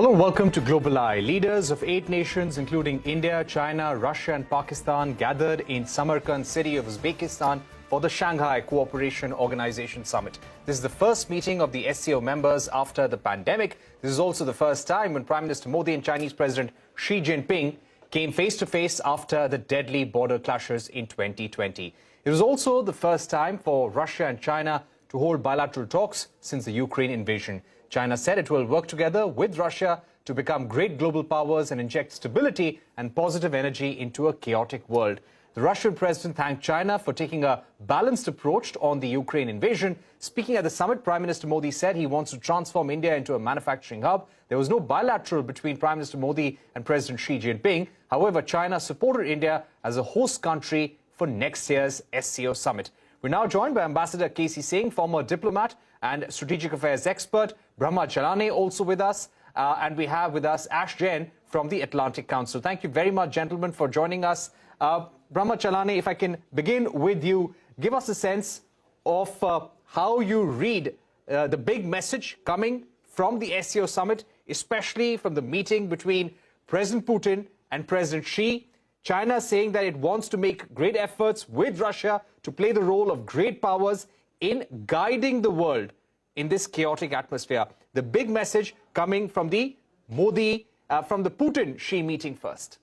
Hello and welcome to Global Eye. Leaders of 8 nations, including India, China, Russia and Pakistan, gathered in Samarkand city of Uzbekistan for the Shanghai Cooperation Organization Summit. This is the first meeting of the SCO members after the pandemic. This is also the first time when Prime Minister Modi and Chinese President Xi Jinping came face-to-face after the deadly border clashes in 2020. It was also the first time for Russia and China to hold bilateral talks since the Ukraine invasion. China said it will work together with Russia to become great global powers and inject stability and positive energy into a chaotic world. The Russian president thanked China for taking a balanced approach on the Ukraine invasion. Speaking at the summit, Prime Minister Modi said he wants to transform India into a manufacturing hub. There was no bilateral between Prime Minister Modi and President Xi Jinping. However, China supported India as a host country for next year's SCO Summit. We're now joined by Ambassador K.C. Singh, former diplomat and strategic affairs expert, Brahma Chellaney also with us, and we have with us Ash Jain from the Atlantic Council. Thank you very much, gentlemen, for joining us. Brahma Chellaney, if I can begin with you, give us a sense of how you read the big message coming from the SCO Summit, especially from the meeting between President Putin and President Xi. China saying that it wants to make great efforts with Russia to play the role of great powers in guiding the world in this chaotic atmosphere. The big message coming from the Putin-Xi meeting first.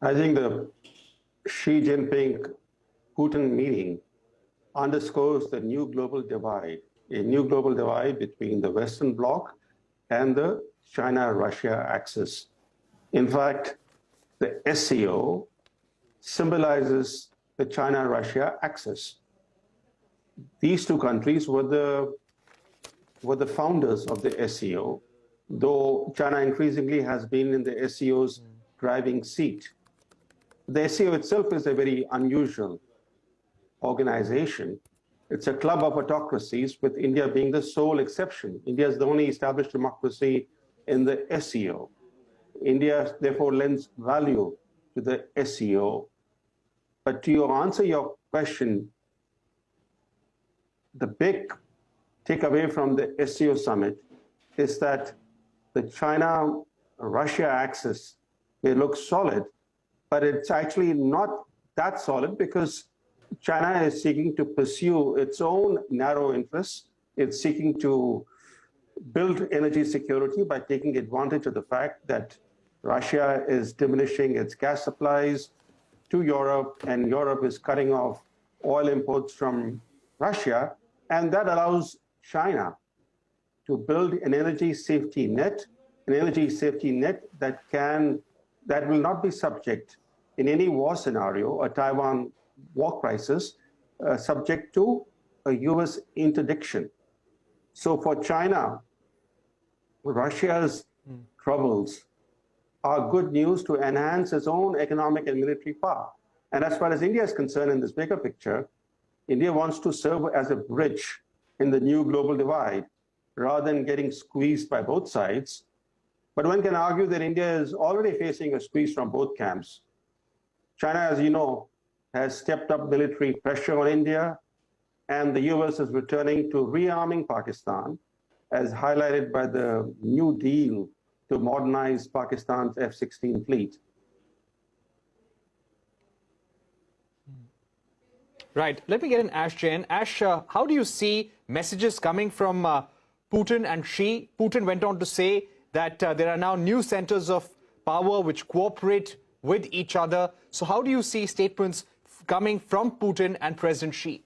I think the Xi Jinping-Putin meeting underscores the new global divide, a new global divide between the Western Bloc and the China-Russia axis. In fact, the SCO symbolizes the China-Russia axis. These two countries were the founders of the SCO, though China increasingly has been in the SCO's driving seat. The SCO itself is a very unusual organization. It's a club of autocracies, with India being the sole exception. India is the only established democracy in the SCO. India, therefore, lends value to the SCO. But to answer your question, the big takeaway from the SCO Summit is that the China-Russia axis may look solid, but it's actually not that solid, because China is seeking to pursue its own narrow interests. It's seeking to build energy security by taking advantage of the fact that Russia is diminishing its gas supplies to Europe, and Europe is cutting off oil imports from Russia, and that allows China to build an energy safety net that will not be subject in any war scenario, a Taiwan war crisis, subject to a US interdiction. So for China, Russia's troubles are good news to enhance its own economic and military power. And as far as India is concerned in this bigger picture, India wants to serve as a bridge in the new global divide, rather than getting squeezed by both sides. But one can argue that India is already facing a squeeze from both camps. China, as you know, has stepped up military pressure on India, and the US is returning to rearming Pakistan, as highlighted by the New Deal to modernize Pakistan's F-16 fleet. Right. Let me get an Ash Jain. Ash, how do you see messages coming from Putin and Xi? Putin went on to say that there are now new centers of power which cooperate with each other. So how do you see statements coming from Putin and President Xi?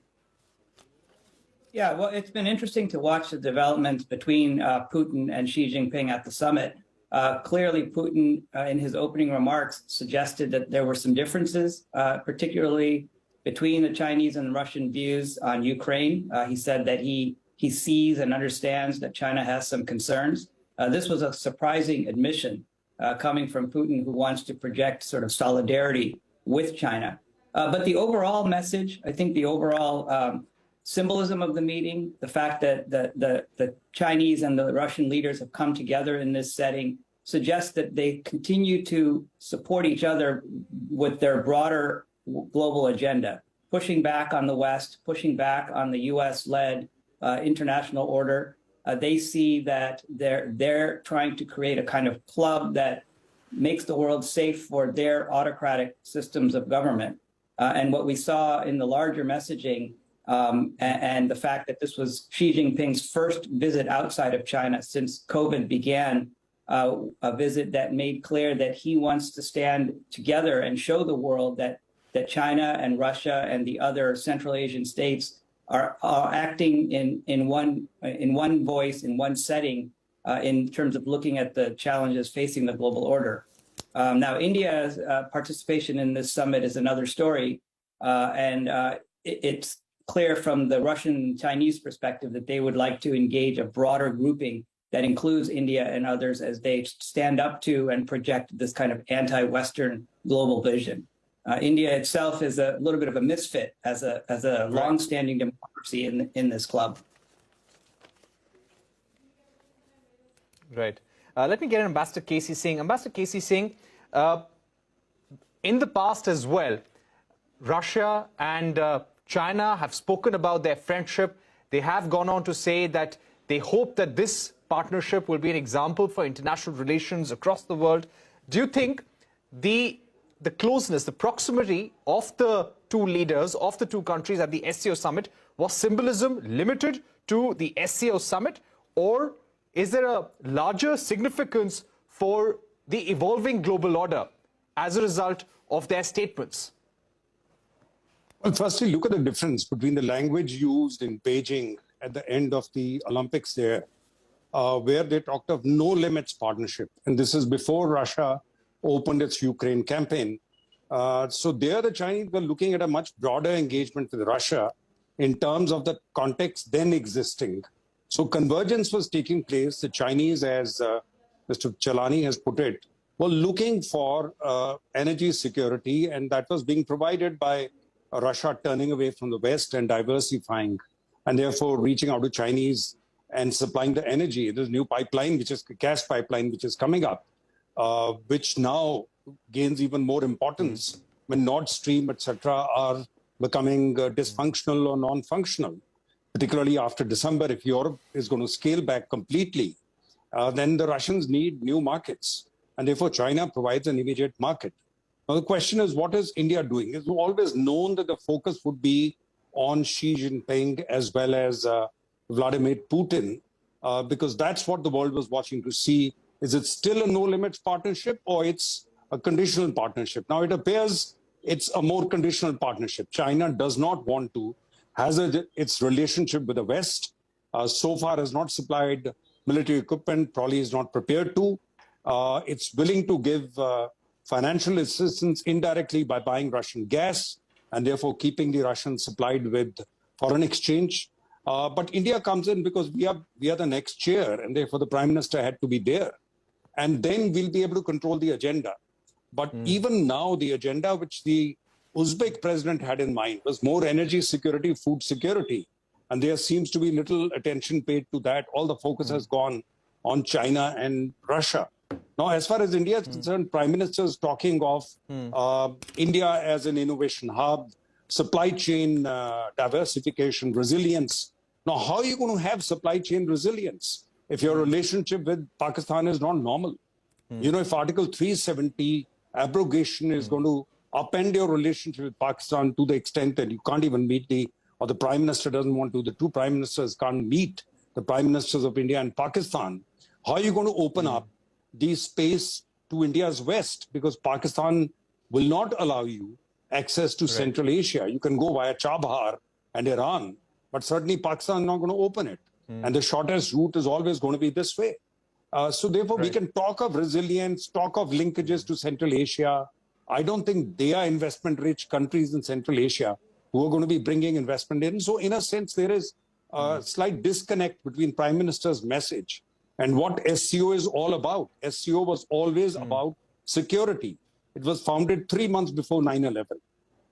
Yeah, well, it's been interesting to watch the developments between Putin and Xi Jinping at the summit. Clearly, Putin, in his opening remarks, suggested that there were some differences, particularly between the Chinese and Russian views on Ukraine. He said that he sees and understands that China has some concerns. This was a surprising admission coming from Putin, who wants to project sort of solidarity with China. But the overall message, I think the overall symbolism of the meeting, the fact that the Chinese and the Russian leaders have come together in this setting, suggests that they continue to support each other with their broader global agenda, pushing back on the West, pushing back on the US-led international order, they see that they're trying to create a kind of club that makes the world safe for their autocratic systems of government. And what we saw in the larger messaging and the fact that this was Xi Jinping's first visit outside of China since COVID began, a visit that made clear that he wants to stand together and show the world that China and Russia and the other Central Asian states are acting in one voice, in one setting, in terms of looking at the challenges facing the global order. Now, India's participation in this summit is another story, and it's clear from the Russian-Chinese perspective that they would like to engage a broader grouping that includes India and others as they stand up to and project this kind of anti-Western global vision. India itself is a little bit of a misfit as a long-standing democracy in this club. Right. Let me get Ambassador K.C. Singh. Ambassador K.C. Singh, in the past as well, Russia and China have spoken about their friendship. They have gone on to say that they hope that this partnership will be an example for international relations across the world. Do you think the closeness, the proximity of the two leaders, of the two countries at the SCO Summit was symbolism limited to the SCO Summit, or is there a larger significance for the evolving global order as a result of their statements? Well, firstly, look at the difference between the language used in Beijing at the end of the Olympics there, where they talked of no limits partnership. And this is before Russia opened its Ukraine campaign. So there the Chinese were looking at a much broader engagement with Russia in terms of the context then existing. So convergence was taking place. The Chinese, as Mr. Chellaney has put it, were looking for energy security, and that was being provided by Russia turning away from the West and diversifying, and therefore reaching out to Chinese and supplying the energy. There's a new pipeline, which is a gas pipeline, which is coming up, which now gains even more importance when Nord Stream, etc., are becoming dysfunctional or non-functional. Particularly after December, if Europe is going to scale back completely, then the Russians need new markets. And therefore, China provides an immediate market. Now, the question is, what is India doing? It's always known that the focus would be on Xi Jinping as well as Vladimir Putin, because that's what the world was watching to see. Is it still a no-limits partnership, or it's a conditional partnership? Now, it appears it's a more conditional partnership. China does not want to hazard its relationship with the West. So far has not supplied military equipment, probably is not prepared to. It's willing to give financial assistance indirectly by buying Russian gas and therefore keeping the Russians supplied with foreign exchange. But India comes in because we are the next chair, and therefore the Prime Minister had to be there. And then we'll be able to control the agenda. But even now, the agenda which the Uzbek president had in mind was more energy security, food security. And there seems to be little attention paid to that. All the focus has gone on China and Russia. Now, as far as India is concerned, Prime Minister is talking of India as an innovation hub, supply chain diversification, resilience. Now, how are you going to have supply chain resilience if your relationship with Pakistan is not normal? You know, if Article 370 abrogation is going to upend your relationship with Pakistan to the extent that you can't even meet or the Prime Minister doesn't want to, the two Prime Ministers can't meet the Prime Ministers of India and Pakistan, how are you going to open up the space to India's West? Because Pakistan will not allow you access to Central Asia. You can go via Chabahar and Iran, but certainly Pakistan is not going to open it. And the shortest route is always going to be this way. So therefore, we can talk of resilience, talk of linkages to Central Asia. I don't think they are investment-rich countries in Central Asia who are going to be bringing investment in. So in a sense, there is a slight disconnect between Prime Minister's message and what SCO is all about. SCO was always about security. It was founded 3 months before 9/11.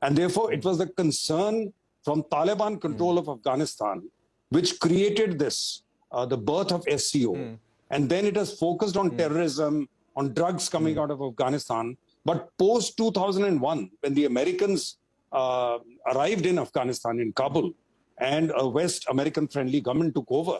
And therefore, it was the concern from Taliban control of Afghanistan which created this, the birth of SCO. And then it has focused on terrorism, on drugs coming out of Afghanistan. But post-2001, when the Americans arrived in Afghanistan, in Kabul, and a West American-friendly government took over,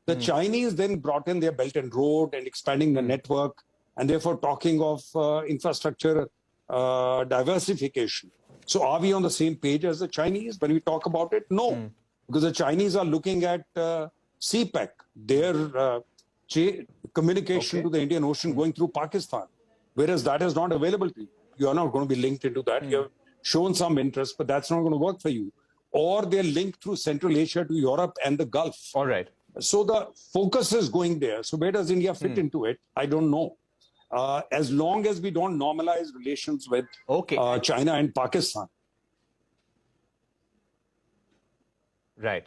The Chinese then brought in their Belt and Road and expanding the network, and therefore talking of infrastructure diversification. So are we on the same page as the Chinese when we talk about it? No, because the Chinese are looking at CPEC, their communication to the Indian Ocean going through Pakistan, whereas that is not available to you. You are not going to be linked into that. You have shown some interest, but that's not going to work for you. Or they're linked through Central Asia to Europe and the Gulf. All right. So the focus is going there. So where does India fit into it? I don't know. As long as we don't normalize relations with China and Pakistan. Right.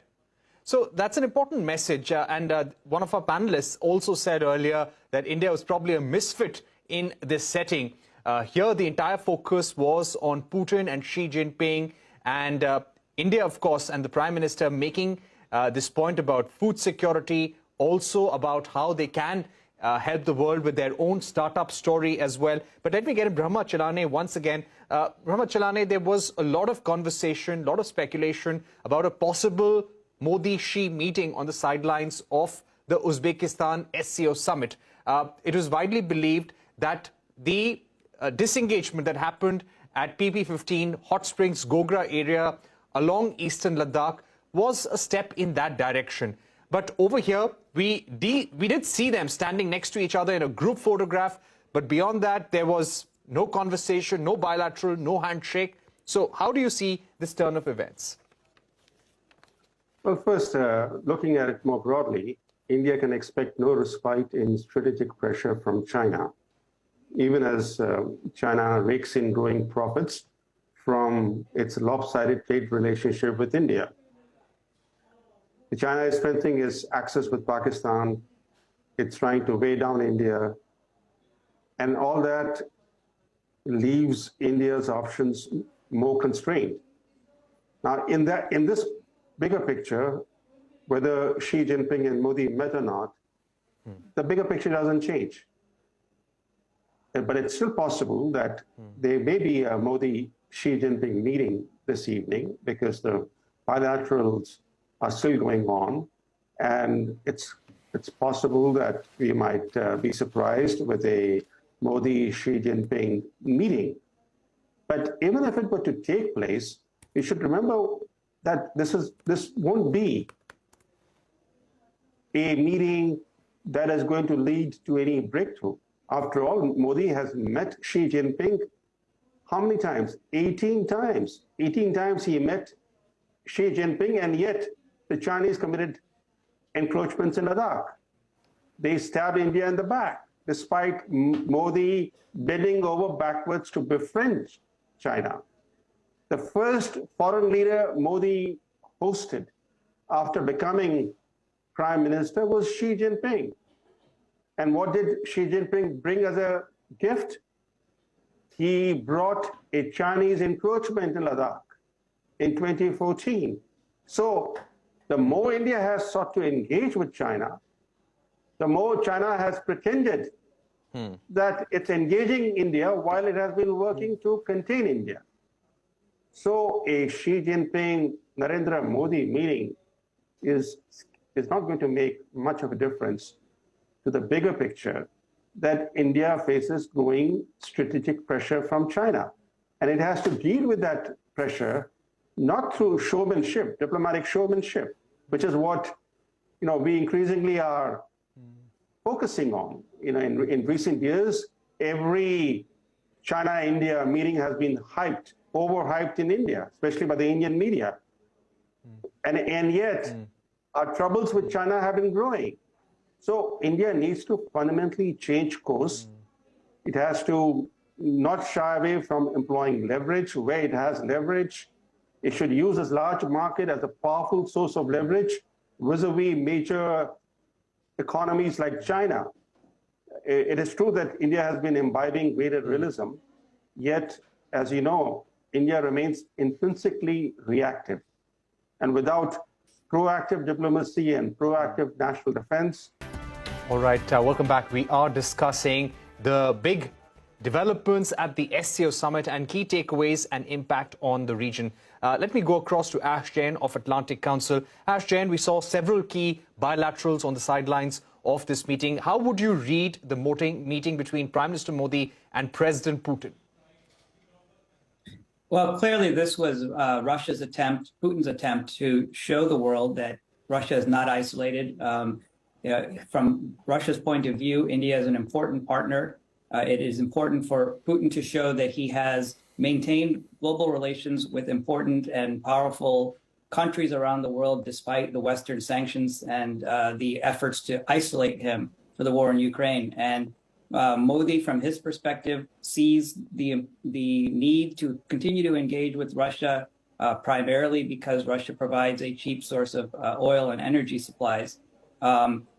So that's an important message. And one of our panelists also said earlier that India was probably a misfit in this setting. Here, the entire focus was on Putin and Xi Jinping, and India, of course, and the Prime Minister making this point about food security, also about how they can help the world with their own startup story as well. But let me get Brahma Chellaney once again. Brahma Chellaney, there was a lot of conversation, a lot of speculation about a possible Modi-Xi meeting on the sidelines of the Uzbekistan SCO Summit. It was widely believed that the disengagement that happened at PP-15 Hot Springs Gogra area along eastern Ladakh was a step in that direction. But over here, we did see them standing next to each other in a group photograph. But beyond that, there was no conversation, no bilateral, no handshake. So how do you see this turn of events? Well, first, looking at it more broadly, India can expect no respite in strategic pressure from China, even as China rakes in growing profits from its lopsided trade relationship with India. China is strengthening its access with Pakistan. It's trying to weigh down India. And all that leaves India's options more constrained. Now, in this bigger picture, whether Xi Jinping and Modi met or not, the bigger picture doesn't change. But it's still possible that there may be a Modi-Xi Jinping meeting this evening because the bilaterals are still going on. And it's possible that we might be surprised with a Modi-Xi Jinping meeting. But even if it were to take place, we should remember that this won't be a meeting that is going to lead to any breakthrough. After all, Modi has met Xi Jinping how many times? 18 times. 18 times he met Xi Jinping, and yet the Chinese committed encroachments in Ladakh. They stabbed India in the back, despite Modi bending over backwards to befriend China. The first foreign leader Modi hosted after becoming prime minister was Xi Jinping. And what did Xi Jinping bring as a gift? He brought a Chinese encroachment in Ladakh in 2014. So the more India has sought to engage with China, the more China has pretended that it's engaging India while it has been working to contain India. So a Xi Jinping, Narendra Modi meeting is not going to make much of a difference to the bigger picture that India faces growing strategic pressure from China. And it has to deal with that pressure not through showmanship, diplomatic showmanship, which is what we increasingly are focusing on. In recent years, every China-India meeting has been overhyped in India, especially by the Indian media. And yet, our troubles with China have been growing. So India needs to fundamentally change course. It has to not shy away from employing leverage where it has leverage. It should use its large market as a powerful source of leverage vis-a-vis major economies like China. It is true that India has been imbibing greater realism, yet, as you know, India remains intrinsically reactive. And without proactive diplomacy and proactive national defense. All right, welcome back. We are discussing the big developments at the SCO Summit and key takeaways and impact on the region. Let me go across to Ash Jain of Atlantic Council. Ash Jain, we saw several key bilaterals on the sidelines of this meeting. How would you read the meeting between Prime Minister Modi and President Putin? Well, clearly this was Russia's attempt, Putin's attempt to show the world that Russia is not isolated. From Russia's point of view, India is an important partner. It is important for Putin to show that he has maintained global relations with important and powerful countries around the world, despite the Western sanctions and the efforts to isolate him for the war in Ukraine. And Modi, from his perspective, sees the need to continue to engage with Russia, primarily because Russia provides a cheap source of oil and energy supplies.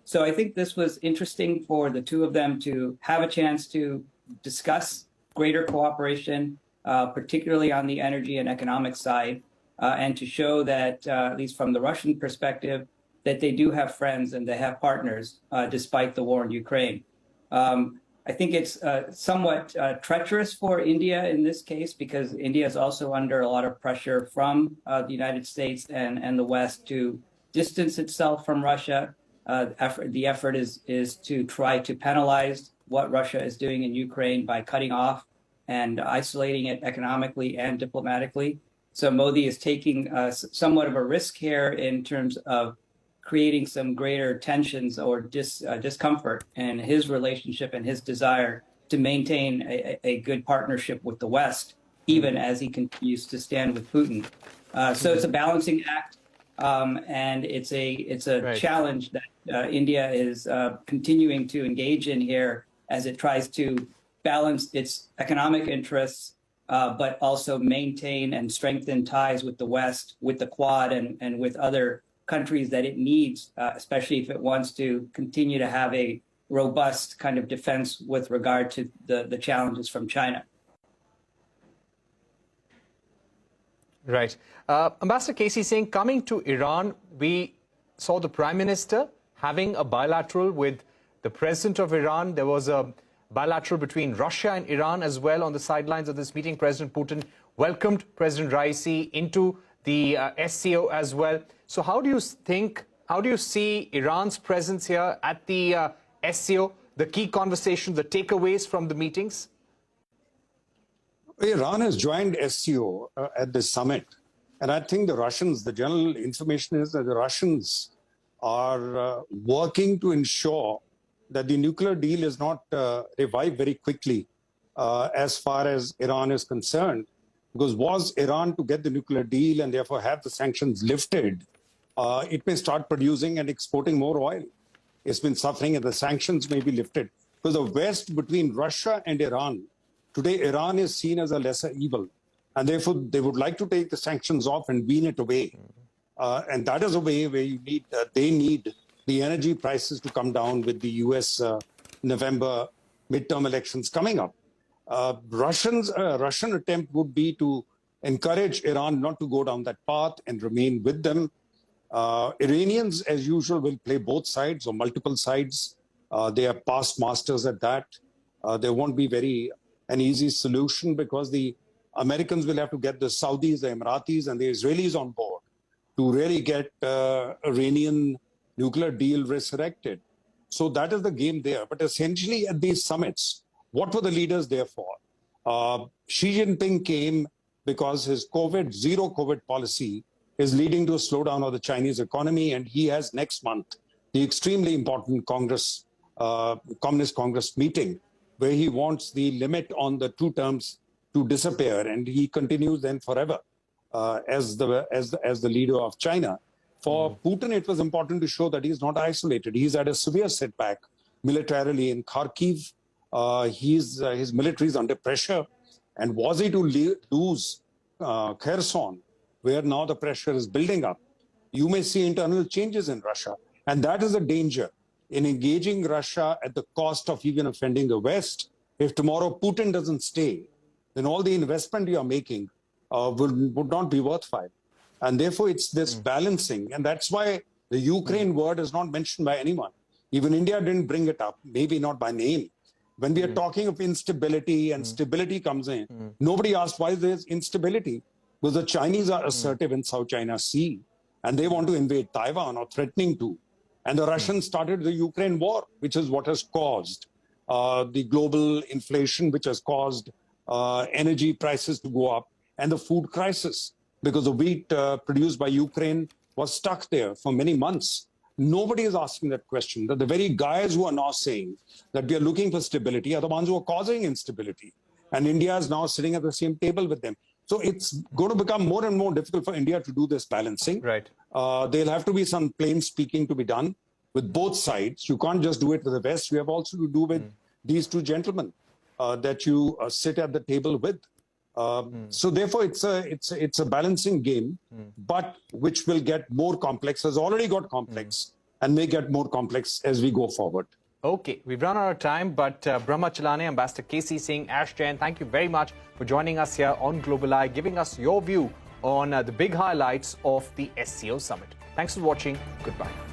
So I think this was interesting for the two of them to have a chance to discuss greater cooperation, particularly on the energy and economic side, and to show that, at least from the Russian perspective, that they do have friends and they have partners, despite the war in Ukraine. I think it's somewhat treacherous for India in this case, because India is also under a lot of pressure from the United States and the West to distance itself from Russia. The effort is to try to penalize what Russia is doing in Ukraine by cutting off and isolating it economically and diplomatically. So Modi is taking somewhat of a risk here in terms of creating some greater tensions or discomfort in his relationship and his desire to maintain a good partnership with the West, even as he continues to stand with Putin. So it's a balancing act, and it's a Right. challenge that India is continuing to engage in here as it tries to balance its economic interests, but also maintain and strengthen ties with the West, with the Quad, and with other countries that it needs, especially if it wants to continue to have a robust kind of defense with regard to the challenges from China. Right. Ambassador Casey Singh, coming to Iran, we saw the Prime Minister having a bilateral with the President of Iran. There was a bilateral between Russia and Iran as well on the sidelines of this meeting. President Putin welcomed President Raisi into the SCO as well. So how do you see Iran's presence here at the SCO, the key conversations, the takeaways from the meetings? Iran has joined SCO at the summit. And I think the Russians, the general information is that the Russians are working to ensure that the nuclear deal is not revived very quickly as far as Iran is concerned. Because was Iran to get the nuclear deal and therefore have the sanctions lifted, it may start producing and exporting more oil. It's been suffering and the sanctions may be lifted. Because the West, between Russia and Iran, today Iran is seen as a lesser evil. And therefore they would like to take the sanctions off and wean it away. And that is a way where you need, they need the energy prices to come down with the US November midterm elections coming up. Russian attempt would be to encourage Iran not to go down that path and remain with them. Iranians, as usual, will play both sides or multiple sides. They are past masters at that. There won't be an easy solution because the Americans will have to get the Saudis, the Emiratis, and the Israelis on board to really get Iranian nuclear deal resurrected. So that is the game there. But essentially at these summits, what were the leaders there for? Xi Jinping came because his zero COVID policy is leading to a slowdown of the Chinese economy. And he has next month the extremely important Communist Congress meeting where he wants the limit on the 2 terms to disappear. And he continues then forever as the leader of China. For Putin, it was important to show that he's not isolated. He's had a severe setback militarily in Kharkiv. His military is under pressure. And was he to lose Kherson, where now the pressure is building up, you may see internal changes in Russia. And that is a danger in engaging Russia at the cost of even offending the West. If tomorrow Putin doesn't stay, then all the investment you are making would not be worthwhile. And therefore, it's this balancing. And that's why the Ukraine word is not mentioned by anyone. Even India didn't bring it up, maybe not by name. When we are talking of instability and stability comes in, nobody asks why there's instability. Because the Chinese are assertive in South China Sea and they want to invade Taiwan or threatening to. And the Russians started the Ukraine war, which is what has caused the global inflation, which has caused energy prices to go up, and the food crisis, because the wheat produced by Ukraine was stuck there for many months. Nobody is asking that question. That the very guys who are now saying that we are looking for stability are the ones who are causing instability. And India is now sitting at the same table with them. So it's going to become more and more difficult for India to do this balancing. Right. There'll have to be some plain speaking to be done with both sides. You can't just do it with the West. You have also to do with these two gentlemen that you sit at the table with. So therefore, it's a balancing game, but which will get more complex, has already got complex, and may get more complex as we go forward. Okay, we've run out of time, but Brahma Chellaney, Ambassador KC Singh, Ash Jain, thank you very much for joining us here on Global Eye, giving us your view on the big highlights of the SCO Summit. Thanks for watching. Goodbye.